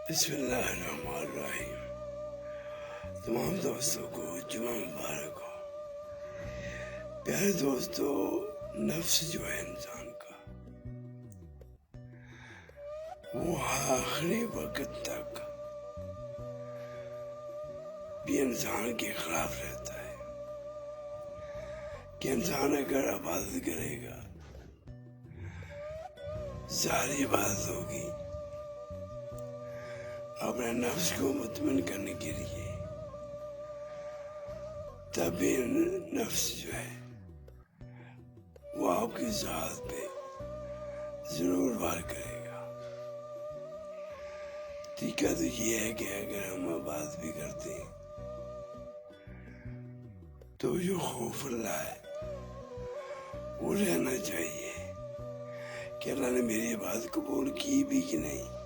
بسم اللہ الرحمن الرحیم۔ تمام دوستوں کو جمعہ مبارک ہو۔ پیارے دوستو، نفس جو ہے انسان کا، وہ آخری وقت تک بھی انسان کے خلاف رہتا ہے کہ انسان اگر عبادت کرے گا، ظاہری عبادت ہوگی اپنے نفس کو مطمئن کرنے کے لیے، تبھی نفس جو ہے وہ آپ کی ذات پہ ضرور وار کرے گا۔ طریقہ تو یہ ہے کہ اگر ہم عبادت بھی کرتے ہیں تو جو خوف اللہ ہے وہ رہنا چاہیے کہ اللہ نے میری عبادت قبول کی بھی کہ نہیں۔